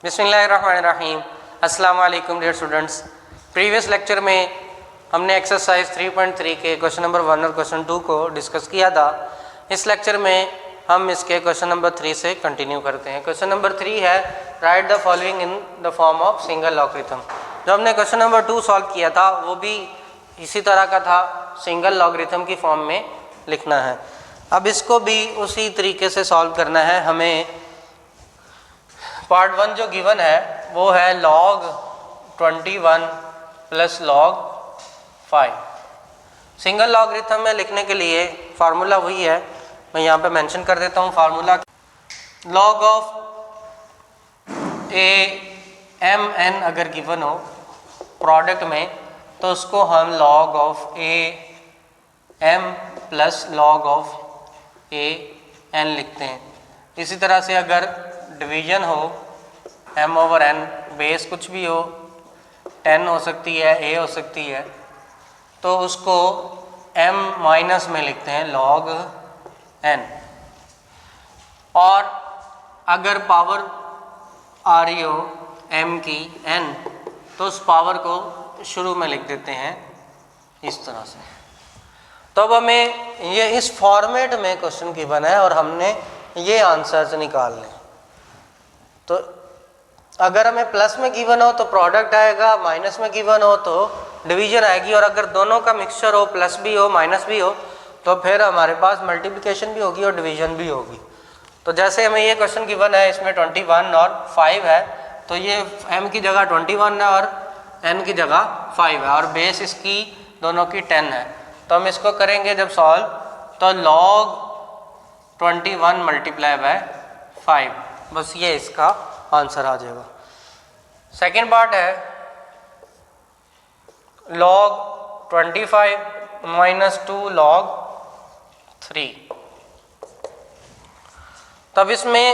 बिस्मिल्लाहिर्रहमानिर्रहीम। अस्सलाम वालेकुम डियर स्टूडेंट्स। प्रीवियस लेक्चर में हमने एक्सरसाइज 3.3 के क्वेश्चन नंबर 1 और क्वेश्चन 2 को डिस्कस किया था। इस लेक्चर में हम इसके क्वेश्चन नंबर 3 से कंटिन्यू करते हैं। क्वेश्चन नंबर 3 है right the following in the form of single logarithm. जो हमने क्वेश्चन नंबर 2 सॉल्व किया था वो भी इसी तरह का था, सिंगल लॉगरिथम की फॉर्म में लिखना है। अब इसको भी उसी तरीके से सॉल्व करना है। हमें पार्ट 1 जो गिवन है वो है log 21 plus log 5। Single logarithm में लिखने के लिए फार्मूला वही है, मैं यहाँ पे मेंशन कर देता हूँ formula. log of A M N अगर गिवन हो प्रोडक्ट में तो उसको हम log of A M plus log of A N लिखते हैं। इसी तरह से अगर डिवीजन हो m ओवर n, बेस कुछ भी हो, 10 हो सकती है, a हो सकती है, तो उसको m माइनस में लिखते हैं log n। और अगर पावर आ रही हो m की n तो उस पावर को शुरू में लिख देते हैं इस तरह से। तो अब हमें ये इस फॉर्मेट में क्वेश्चन गिवन है और हमने ये आंसर्स निकालने। तो अगर हमें प्लस में गिवन हो तो प्रोडक्ट आएगा, माइनस में गिवन हो तो डिवीजन आएगी, और अगर दोनों का मिक्सचर हो, प्लस भी हो माइनस भी हो, तो फिर हमारे पास मल्टीप्लिकेशन भी होगी और डिवीजन भी होगी। तो जैसे हमें ये क्वेश्चन गिवन है, इसमें 21 और 5 है, तो ये m की जगह 21 है और n की जगह 5 है और बेस इसकी दोनों की 10 है। तो हम इसको करेंगे जब सॉल्व, तो log 21 मल्टीप्लाई बाय 5, बस ये इसका आंसर आ जाएगा। सेकेंड पार्ट है log 25 माइनस 2 log 3। तब इसमें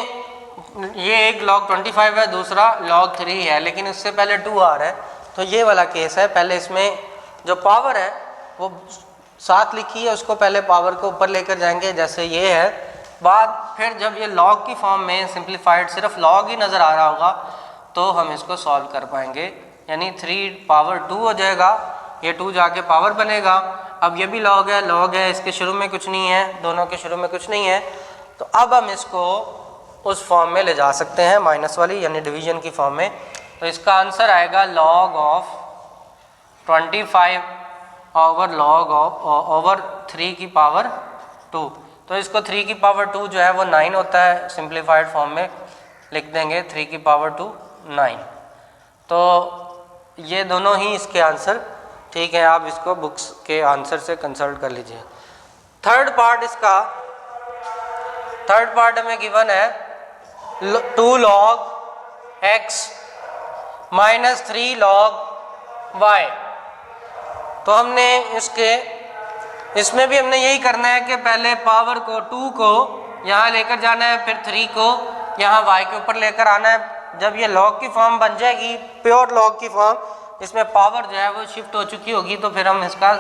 ये एक log 25 है, दूसरा log 3 है, लेकिन इससे पहले 2 आ रहा है, तो ये वाला केस है। पहले इसमें जो पावर है वो साथ लिखी है, उसको पहले पावर को ऊपर लेकर जाएंगे जैसे ये है। बाद फिर जब ये log की फॉर्म में सिंप्लीफाइड सिर्फ log ही नज़र आ रहा होगा तो हम इसको सॉल्व कर पाएंगे, यानी 3 पावर 2 हो जाएगा, ये 2 जाके पावर बनेगा। अब ये भी log है, इसके शुरू में कुछ नहीं है, दोनों के शुरू में कुछ नहीं है, तो अब हम इसको उस फॉर्म में ले जा सकते हैं माइनस वाली, यानी डिवीजन की फॉर्म में। तो इसका आंसर आएगा log of 25 over log of over 3 की पावर 2। तो इसको 3 की पावर 2 जो है वो 9 होता है, सिंप्लीफाइड फॉर्म में लिख देंगे 3 की पावर 2 9। तो ये दोनों ही इसके आंसर ठीक है, आप इसको बुक्स के आंसर से कंसल्ट कर लीजिए। थर्ड पार्ट हमें गिवन है 2 log x minus 3 log y। तो हमने इसमें भी हमने यही करना है कि पहले पावर को 2 को यहाँ लेकर जाना है, फिर 3 को यहाँ y के ऊपर लेकर आना है। जब ये log की फॉर्म बन जाएगी, प्योर log की फॉर्म, इसमें पावर जो है वो शिफ्ट हो चुकी होगी, तो फिर हम इसका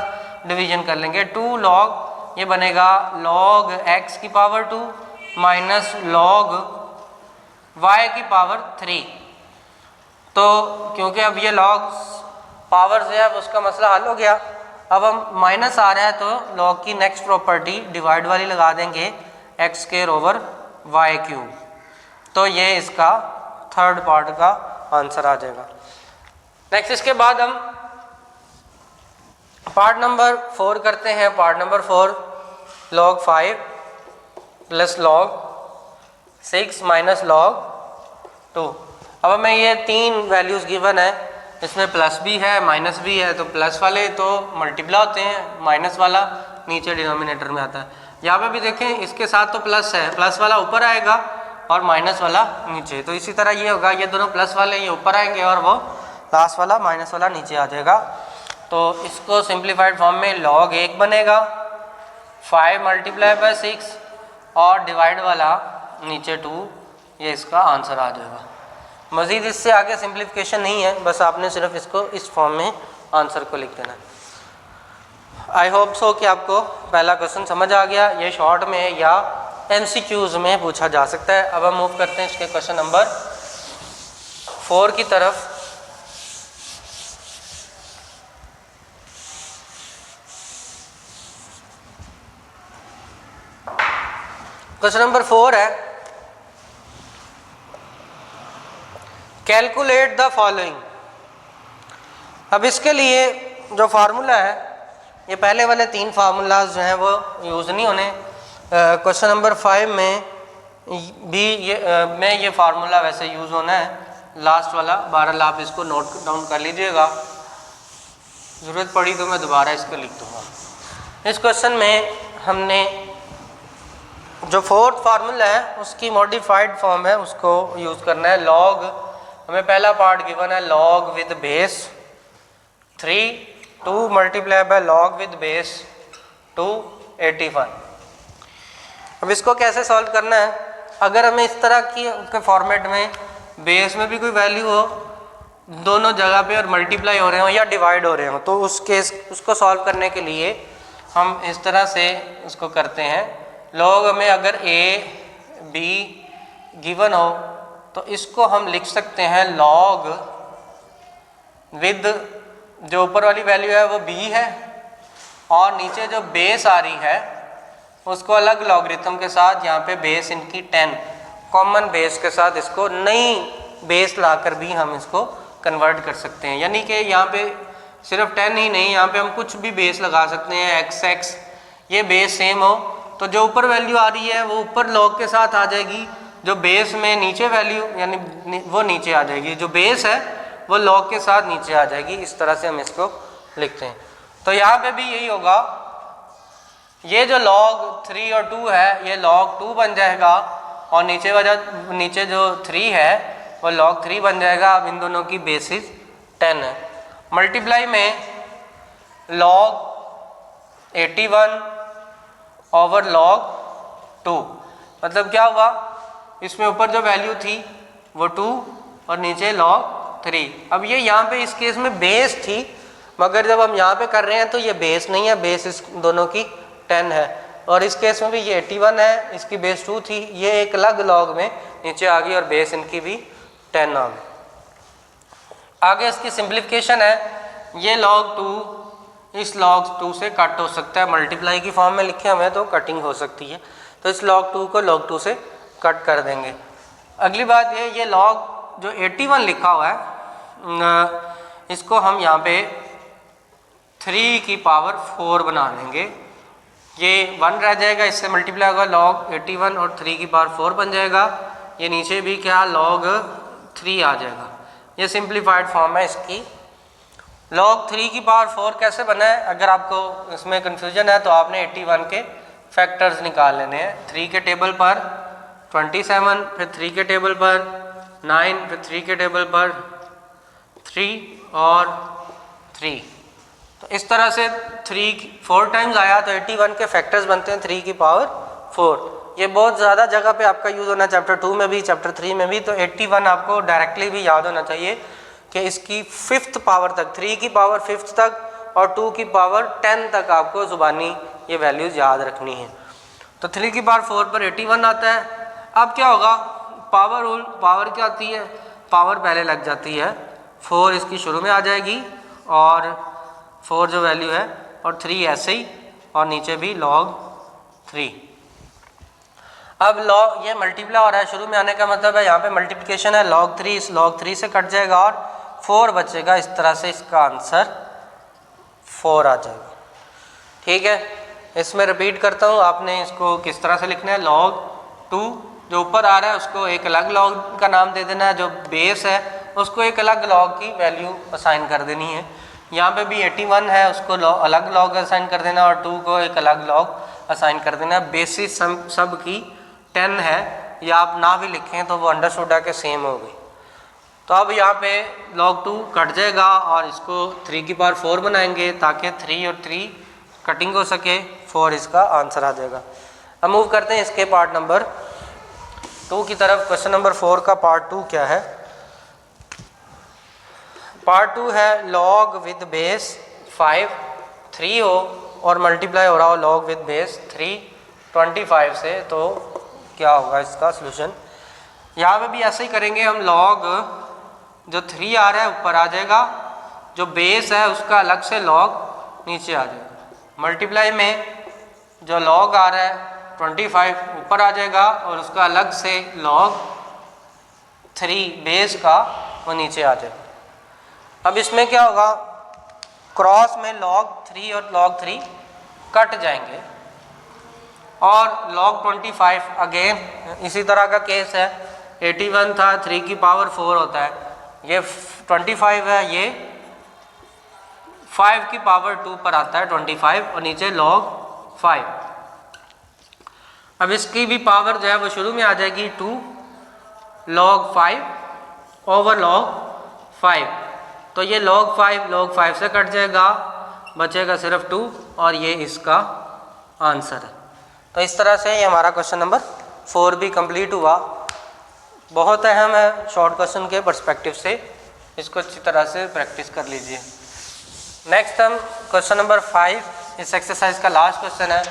डिवीजन कर लेंगे। 2 log ये बनेगा log x की पावर 2 माइनस log y की पावर 3। तो क्योंकि अब ये log पावर जो है उसका मसला हल हो गया। अब हम माइनस आ रहा है तो log की नेक्स्ट प्रॉपर्टी डिवाइड वाली लगा देंगे, X square over Y cube. तो ये इसका थर्ड पार्ट का आंसर आ जाएगा। नेक्स्ट इसके बाद हम पार्ट नंबर 4 करते हैं। Part number 4 log 5 plus log 6 minus log 2। अब हमें ये 3 वैल्यूज़ गिवन है, इसमें प्लस भी है माइनस भी है, तो प्लस वाले तो मल्टीप्लाई होते हैं, माइनस वाला नीचे डिनोमिनेटर में आता है। यहाँ पे भी देखें इसके साथ तो प्लस है, प्लस वाला ऊपर आएगा और माइनस वाला नीचे। तो इसी तरह ये होगा, ये दोनों प्लस वाले ये ऊपर आएंगे और वो लास्ट वाला माइनस वाला नीचे आ जाएगा। तो इसको सिंप्लीफाइड फॉर्म में log 1 बनेगा, 5 मल्टीप्लाई बाय 6 और डिवाइड वाला नीचे 2, ये इसका आंसर आ जाएगा। मज़ीद इससे आगे सिंप्लीफिकेशन नहीं है, बस आपने सिर्फ इसको इस फॉर्म में आंसर को लिख देना है। आई होप सो कि आपको पहला क्वेश्चन समझ आ गया। ये शॉर्ट में या MCQs में पूछा जा सकता है। अब हम मूव करते हैं इसके क्वेश्चन नंबर 4 की तरफ। क्वेश्चन नंबर 4 है, कैलकुलेट द फॉलोइंग। अब इसके लिए जो फार्मूला है, ये पहले वाले 3 फार्मूलाज जो हैं वो यूज़ नहीं होने। क्वेश्चन नंबर 5 में भी ये फार्मूला वैसे यूज़ होना है, लास्ट वाला। बहरहाल आप इसको नोट डाउन कर लीजिएगा, ज़रूरत पड़ी तो मैं दोबारा इसको लिख दूँगा। इस क्वेश्चन में हमने जो 4th फार्मूला है उसकी मॉडिफाइड फॉर्म है, उसको यूज़ करना है। लॉग, हमें पहला पार्ट गिवन है log with base 3 2 multiply by log with base 2 81। अब इसको कैसे सॉल्व करना है? अगर हमें इस तरह की उसके फॉर्मेट में बेस में भी कोई वैल्यू हो दोनों जगह पे और मल्टीप्लाई हो रहे हो या डिवाइड हो रहे हो, तो उस केस उसको सॉल्व करने के लिए हम इस तरह से उसको करते हैं। लॉग हमें अगर a b गिवन हो तो इसको हम लिख सकते हैं लॉग विद, जो ऊपर वाली वैल्यू है वो b है और नीचे जो बेस आ रही है उसको अलग लॉगरिथम के साथ, यहाँ पे बेस इनकी 10 कॉमन बेस के साथ इसको नई बेस लाकर भी हम इसको कन्वर्ट कर सकते हैं। यानी कि यहाँ पे सिर्फ 10 ही नहीं, यहाँ पे हम कुछ भी बेस लगा सकते हैं। x ये बेस सेम हो तो जो ऊपर वैल्यू आ रही है वो ऊपर लॉग के साथ आ जाएगी, जो बेस में नीचे वैल्यू यानी वो नीचे आ जाएगी, जो बेस है वो लॉग के साथ नीचे आ जाएगी। इस तरह से हम इसको लिखते हैं। तो यहाँ पे भी यही होगा, ये जो log 3 और 2 है ये log 2 बन जाएगा और नीचे जो 3 है वो log 3 बन जाएगा। अब इन दोनों की बेसिस 10 है। मल्टीप्लाई में log 81 ओवर log 2, मतलब क्या हुआ, इसमें ऊपर जो वैल्यू थी वो 2 और नीचे log 3। अब ये यहाँ पे इस केस में बेस थी, मगर जब हम यहाँ पे कर रहे हैं तो ये बेस नहीं है, बेस इस दोनों की 10 है। और इस केस में भी ये 81 है, इसकी बेस 2 थी, ये एक अलग लॉग में नीचे आ गई और बेस इनकी भी 10 आ गई। आगे इसकी सिंप्लीफिकेशन है, ये log 2 इस log 2 से कट हो सकता है। मल्टीप्लाई की फॉर्म में लिखे हमें तो कटिंग हो सकती है, तो इस log 2 को log 2 से कट कर देंगे। अगली बात ये log जो 81 लिखा हुआ है इसको हम यहाँ पे 3 की पावर 4 बना देंगे। ये 1 रह जाएगा, इससे मल्टीप्लाई होगा log 81 और 3 की पावर 4 बन जाएगा। ये नीचे भी क्या log 3 आ जाएगा। ये सिंप्लीफाइड फॉर्म है इसकी। log 3 की पावर 4 कैसे बना है? अगर आपको इसमें कन्फ्यूजन है तो आपने 81 के फैक्टर्स निकाल लेने हैं। 3 के टेबल पर 27, फिर 3 के टेबल पर 9, फिर 3 के टेबल पर 3 और 3। तो इस तरह से 3 4 टाइम्स आया तो 81 के फैक्टर्स बनते हैं 3 की पावर 4। ये बहुत ज़्यादा जगह पे आपका यूज़ होना है, चैप्टर 2 में भी, चैप्टर 3 में भी। तो 81 आपको डायरेक्टली भी याद होना चाहिए कि इसकी 5th पावर तक, 3 की पावर 5th तक और 2 की पावर 10 तक आपको ज़ुबानी ये वैल्यूज़ याद रखनी है। तो 3 की पावर 4 पर 81 आता है। अब क्या होगा, पावर क्या आती है, पावर पहले लग जाती है, 4 इसकी शुरू में आ जाएगी और 4 जो वैल्यू है और 3 ऐसे ही और नीचे भी log 3। अब log ये मल्टीप्लाई हो रहा है, शुरू में आने का मतलब है यहाँ पे मल्टीप्लिकेशन है, log 3 इस log 3 से कट जाएगा और 4 बचेगा। इस तरह से इसका आंसर 4 आ जाएगा। ठीक है, इसमें रिपीट करता हूँ, आपने इसको किस तरह से लिखना है। log 2 जो ऊपर आ रहा है उसको एक अलग log का नाम दे देना है, जो बेस है उसको एक अलग log की वैल्यू असाइन कर देनी है। यहाँ पे भी 81 है, उसको अलग log असाइन कर देना और 2 को एक अलग log असाइन कर देना। बेसिस सब की 10 है, या आप ना भी लिखें तो वो अंडरस्टूड है कि सेम हो गई। तो अब यहाँ पे log 2 कट जाएगा और इसको 3 की पावर 4 बनाएंगे ताकि 3 और 3 कटिंग हो सके, 4 इसका आंसर आ जाएगा। अब मूव करते हैं इसके पार्ट नंबर 2 की तरफ। क्वेश्चन नंबर 4 का पार्ट 2 क्या है? पार्ट 2 है log विद बेस 5 3 हो और मल्टीप्लाई हो रहा हो log विद बेस 3 25 से, तो क्या होगा इसका सोल्यूशन? यहाँ पे भी ऐसे ही करेंगे हम। log जो 3 आ रहा है ऊपर आ जाएगा, जो बेस है उसका अलग से लॉग नीचे आ जाएगा। मल्टीप्लाई में जो लॉग आ रहा है 25 ऊपर आ जाएगा और उसका अलग से लॉग 3 बेस का वो नीचे आ जाएगा। अब इसमें क्या होगा, क्रॉस में log 3 और log 3 कट जाएंगे और log 25 अगेन इसी तरह का केस है। 81 था, 3 की पावर 4 होता है, ये 25 है, ये 5 की पावर 2 पर आता है 25 और नीचे log 5। अब इसकी भी पावर जो है वो शुरू में आ जाएगी 2 log 5 ओवर log 5, तो ये log 5 से कट जाएगा, बचेगा सिर्फ 2 और ये इसका आंसर है। तो इस तरह से ये हमारा क्वेश्चन नंबर 4 भी कंप्लीट हुआ। बहुत अहम है शॉर्ट क्वेश्चन के पर्सपेक्टिव से, इसको अच्छी तरह से प्रैक्टिस कर लीजिए। नेक्स्ट हम क्वेश्चन नंबर 5, इस एक्सरसाइज का लास्ट क्वेश्चन है,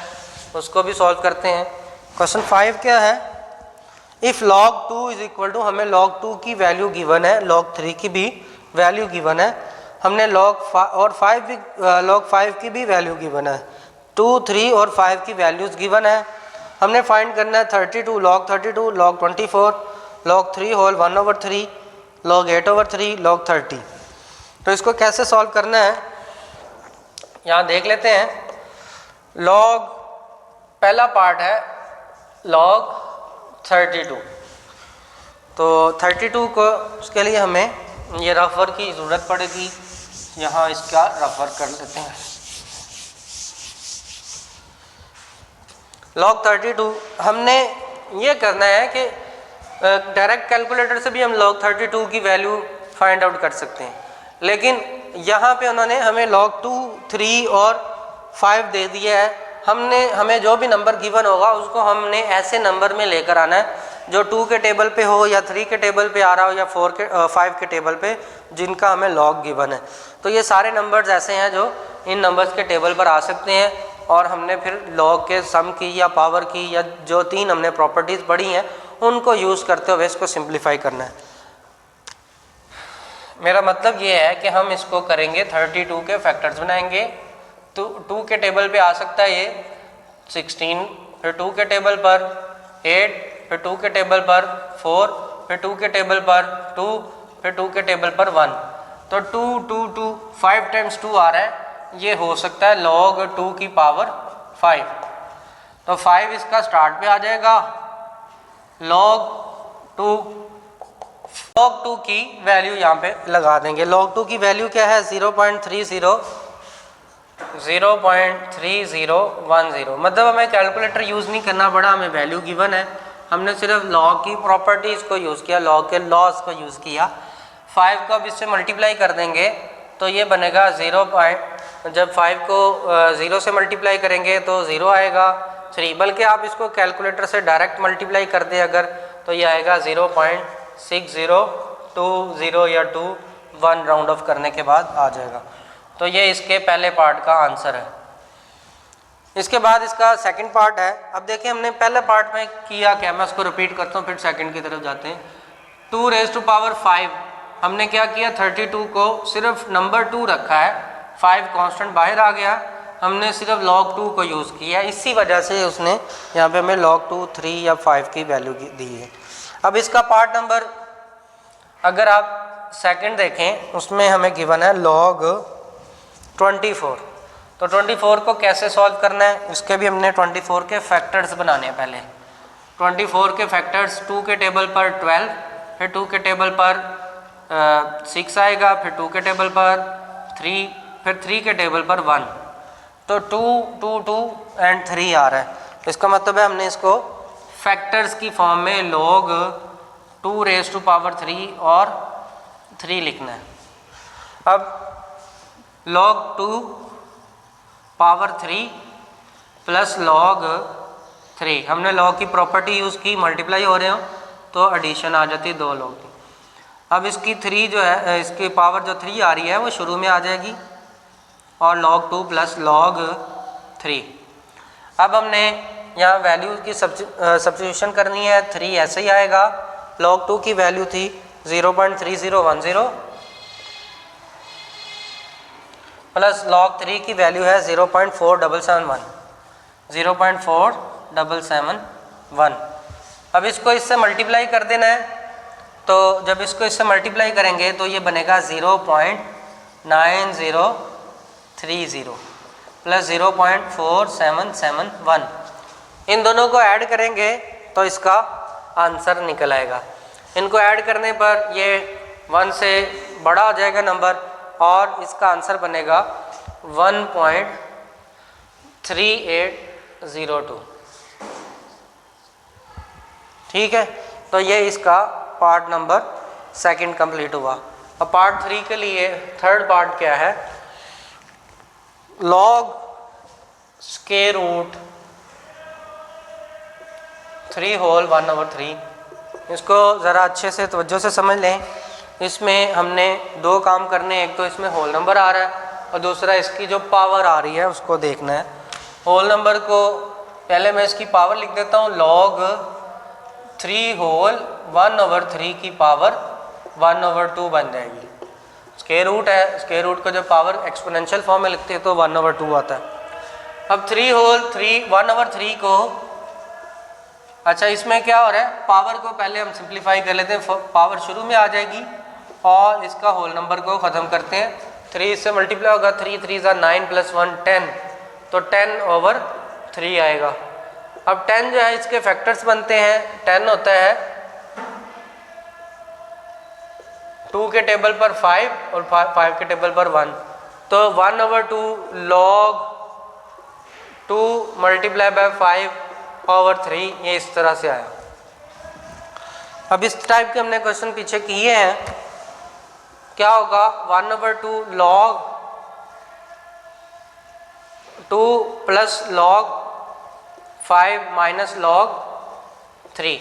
उसको भी सॉल्व करते हैं। क्वेश्चन 5 क्या है, if log 2 is equal to, हमें log 2 की वैल्यू गिवन है, log 3 की भी वैल्यू गिवन है, हमने log 5 की भी वैल्यू गिवन है, 2, 3 और 5 की वैल्यूज़ गिवन है। हमने फाइंड करना है 32 log 32, log 24, log 3 whole 1/3, log 8/3, log 30। तो इसको कैसे सॉल्व करना है यहाँ देख लेते हैं। log पहला पार्ट है log 32, तो 32 को उसके लिए हमें ये रफर की ज़रूरत पड़ेगी, यहाँ इसका रफर कर लेते हैं। log 32 हमने ये करना है कि डायरेक्ट कैलकुलेटर से भी हम log 32 की वैल्यू फाइंड आउट कर सकते हैं, लेकिन यहाँ पे उन्होंने हमें log 2, 3 और 5 दे दिया है। हमें जो भी नंबर गिवन होगा उसको हमने ऐसे नंबर में लेकर आना है जो 2 के टेबल पे हो या 3 के टेबल पे आ रहा हो या 5 के टेबल पे, जिनका हमें log गिवन है। तो ये सारे नंबर्स ऐसे हैं जो इन नंबर्स के टेबल पर आ सकते हैं और हमने फिर log के सम की या पावर की या जो 3 हमने प्रॉपर्टीज़ पढ़ी हैं उनको यूज़ करते हुए इसको सिंप्लीफाई करना है। मेरा मतलब ये है कि हम इसको करेंगे 32 के फैक्टर्स बनाएंगे। तो 2 के टेबल पे आ सकता है ये 16, फिर 2 के टेबल पर 8, फिर 2 के टेबल पर 4, फिर 2 के टेबल पर 2, फिर 2 के टेबल पर 1। तो 2, 2, 2, 5 टाइम्स 2 आ रहा है, ये हो सकता है log 2 की पावर 5। तो 5 इसका स्टार्ट पे आ जाएगा, log 2 की वैल्यू यहाँ पे लगा देंगे। log 2 की वैल्यू क्या है, 0.3010, मतलब हमें कैलकुलेटर यूज़ नहीं करना पड़ा, हमें वैल्यू गिवन है, हमने सिर्फ log की प्रॉपर्टीज़ को यूज़ किया, log के लॉज को यूज़ किया। 5 को अब इससे मल्टीप्लाई कर देंगे तो ये बनेगा 0. जब 5 को 0 से मल्टीप्लाई करेंगे तो 0 आएगा 3, बल्कि आप इसको कैलकुलेटर से डायरेक्ट मल्टीप्लाई कर दें अगर, तो ये आएगा 0.6020 या 1 राउंड ऑफ करने के बाद आ जाएगा। तो ये इसके पहले पार्ट का आंसर है। इसके बाद इसका सेकंड पार्ट है। अब देखिए हमने पहले पार्ट में किया क्या, मैं उसको रिपीट करता हूँ फिर सेकंड की तरफ जाते हैं। 2 रेज़ टू पावर 5, हमने क्या किया, 32 को सिर्फ नंबर 2 रखा है, 5 कांस्टेंट बाहर आ गया, हमने सिर्फ log 2 को यूज़ किया, इसी वजह से उसने यहाँ पे हमें log 2, 3 या 5 की वैल्यू दी है। अब इसका पार्ट नंबर अगर आप सेकंड देखें उसमें हमें गिवन है log 24। तो 24 को कैसे सॉल्व करना है, इसके भी हमने 24 के फैक्टर्स बनाने हैं। पहले 24 के फैक्टर्स, 2 के टेबल पर 12, फिर 2 के टेबल पर 6 आएगा, फिर 2 के टेबल पर 3, फिर 3 के टेबल पर 1। तो 2, 2, 2 एंड 3 आ रहा है, इसका मतलब है हमने इसको फैक्टर्स की फॉर्म में log 2 रेज़ टू पावर 3 और 3 लिखना है। अब log 2 पावर 3 प्लस log 3, हमने log की प्रॉपर्टी यूज़ की, मल्टीप्लाई हो रहे हो तो एडिशन आ जाती है 2 log की। अब इसकी 3 जो है, इसकी पावर जो 3 आ रही है वो शुरू में आ जाएगी और log 2 प्लस log 3। अब हमने यहाँ वैल्यू की सब्स्टिट्यूशन करनी है, 3 ऐसे ही आएगा, log 2 की वैल्यू थी 0.3010 प्लस log 3 की वैल्यू है 0.4771, 0.4771। अब इसको इससे मल्टीप्लाई कर देना है, तो जब इसको इससे मल्टीप्लाई करेंगे तो ये बनेगा 0.9030 प्लस 0.4771। इन दोनों को ऐड करेंगे तो इसका आंसर निकल आएगा। इनको ऐड करने पर ये 1 से बड़ा हो जाएगा नंबर और इसका आंसर बनेगा 1.3802। ठीक है, तो ये इसका पार्ट नंबर 2 कंप्लीट हुआ। अब पार्ट 3 के लिए थर्ड पार्ट क्या है, लॉग स्क्वायर रूट 3 होल 1/3। इसको ज़रा अच्छे से तवज्जो से समझ लें। इसमें हमने दो काम करने, एक तो इसमें होल नंबर आ रहा है और दूसरा इसकी जो पावर आ रही है उसको देखना है। होल नंबर को पहले मैं इसकी पावर लिख देता हूँ, लॉग 3 होल 1/3 की पावर 1/2 बन जाएगी। स्क्वायर रूट है, स्क्वायर रूट को जब पावर एक्सपोनेंशियल फॉर्म में लिखते हैं तो 1/2 आता है। अब 3 होल 1/3 को, अच्छा इसमें क्या हो रहा है, पावर को पहले हम सिंप्लीफाई कर लेते हैं, पावर शुरू में आ जाएगी और इसका होल नंबर को ख़त्म करते हैं। 3 से मल्टीप्लाई होगा, 3 3 9 + 1 10, तो 10/3 आएगा। अब 10 जो है इसके फैक्टर्स बनते हैं, 10 होता है 2 के टेबल पर 5 और 5 के टेबल पर 1, तो 1/2 log 2 × 5/3, ये इस तरह से आया। अब इस टाइप के हमने क्वेश्चन पीछे किए हैं। क्या होगा, 1/2 log 2 + log 5 - log 3,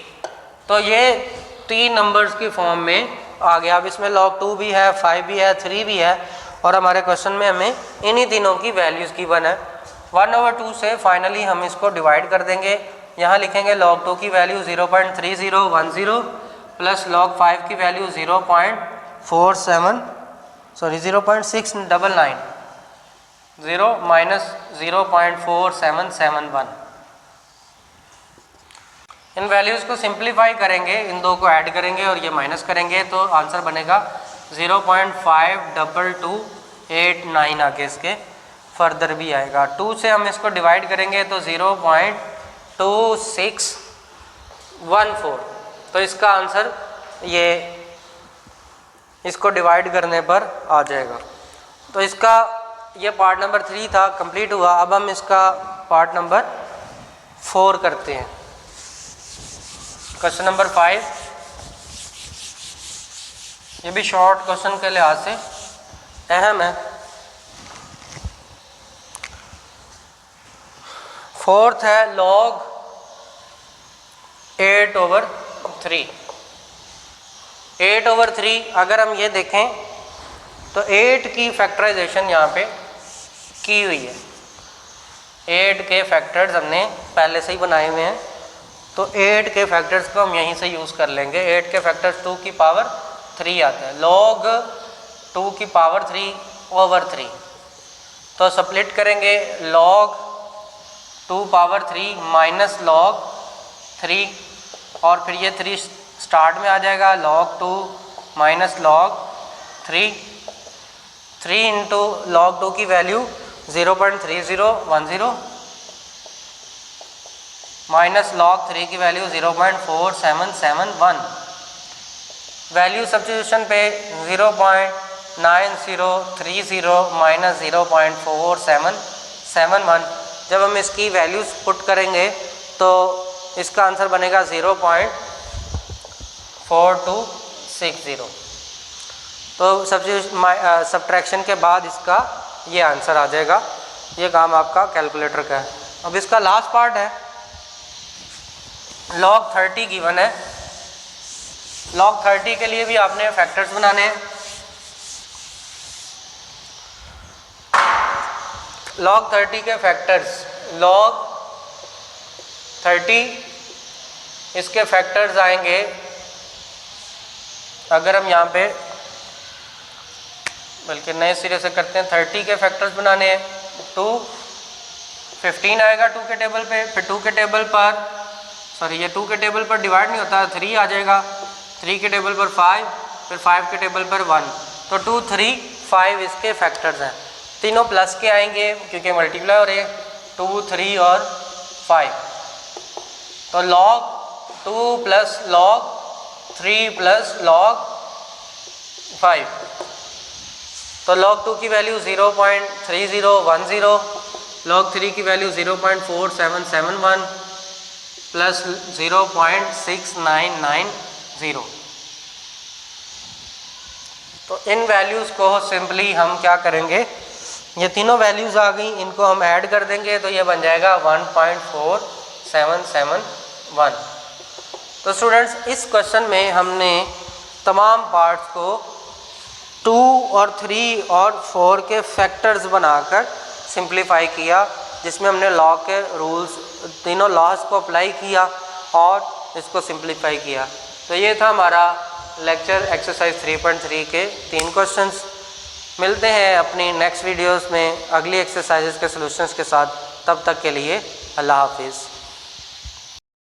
तो ये 3 नंबर्स की फॉर्म में आ गया। अब इसमें log 2 भी है, 5 भी है, 3 भी है और हमारे क्वेश्चन में हमें इन्हीं तीनों की वैल्यूज़ गिवन है। 1/2 से फाइनली हम इसको डिवाइड कर देंगे। यहाँ लिखेंगे log 2 की वैल्यू 0.3010 प्लस log 5 की वैल्यू 0.69, 0 - 0.4771। इन वैल्यूज़ को सिंप्लीफाई करेंगे, इन दो को ऐड करेंगे और ये माइनस करेंगे तो आंसर बनेगा 0.52289। आगे इसके फर्दर भी आएगा। 2 से हम इसको डिवाइड करेंगे तो 0.2614, तो इसका आंसर ये इसको डिवाइड करने पर आ जाएगा। तो इसका ये पार्ट नंबर 3 था, कंप्लीट हुआ। अब हम इसका पार्ट नंबर 4 करते हैं। क्वेश्चन नंबर 5, ये भी शॉर्ट क्वेश्चन के लिहाज से अहम है। 4th है log 8/3। 8/3 अगर हम ये देखें तो 8 की फैक्टराइजेशन यहाँ पे की हुई है। 8 के फैक्टर्स हमने पहले से ही बनाए हुए हैं, तो 8 के फैक्टर्स को हम यहीं से यूज़ कर लेंगे। 8 के फैक्टर्स 2 की पावर 3 आते हैं, log 2 की पावर 3/3, तो स्प्लिट करेंगे log 2/3 माइनस log 3 और फिर ये 3 स्टार्ट में आ जाएगा, log 2 minus log 3 into log 2 की वैल्यू 0.3010 माइनस log 3 की वैल्यू 0.4771। वैल्यू सब्स्टिट्यूशन पे 0.9030 माइनस 0.4771, जब हम इसकी वैल्यूज पुट करेंगे तो इसका आंसर बनेगा 0.4260। तो सब्ट्रैक्शन के बाद इसका ये आंसर आ जाएगा। ये काम आपका कैलकुलेटर का है। अब इसका लास्ट पार्ट है, log 30 गिवन है। log 30 के लिए भी आपने फैक्टर्स बनाने हैं। log 30 के फैक्टर्स, log 30 इसके फैक्टर्स आएंगे अगर हम यहाँ पे बल्कि नए सिरे से करते हैं, 30 के फैक्टर्स बनाने हैं, 2 15 आएगा 2 के टेबल पे, फिर 2 के टेबल पर सॉरी ये 2 के टेबल पर डिवाइड नहीं होता, 3 आ जाएगा, 3 के टेबल पर 5, फिर 5 के टेबल पर 1, तो 2 3 5 इसके फैक्टर्स हैं। तीनों प्लस के आएंगे क्योंकि मल्टीप्लाई हो रहे हैं, 2 3 और 5, तो log 2 plus log 3 plus log 5, तो log 2 की वैल्यू 0.3010, log 3 की वैल्यू 0.4771 प्लस 0.6990। तो इन वैल्यूज़ को सिंपली हम क्या करेंगे, ये तीनों वैल्यूज़ आ गई, इनको हम ऐड कर देंगे तो ये बन जाएगा 1.4771। तो स्टूडेंट्स इस क्वेश्चन में हमने तमाम पार्ट्स को 2 और 3 और 4 के फैक्टर्स बनाकर सिंप्लीफाई किया, जिसमें हमने लॉ के रूल्स तीनों लॉज को अप्लाई किया और इसको सिंप्लीफाई किया। तो ये था हमारा लेक्चर एक्सरसाइज 3.3 के 3 क्वेश्चंस। मिलते हैं अपनी नेक्स्ट वीडियोस में अगली एक्सरसाइजेस के सॉल्यूशंस के साथ, तब तक के लिए अल्लाह हाफिज़।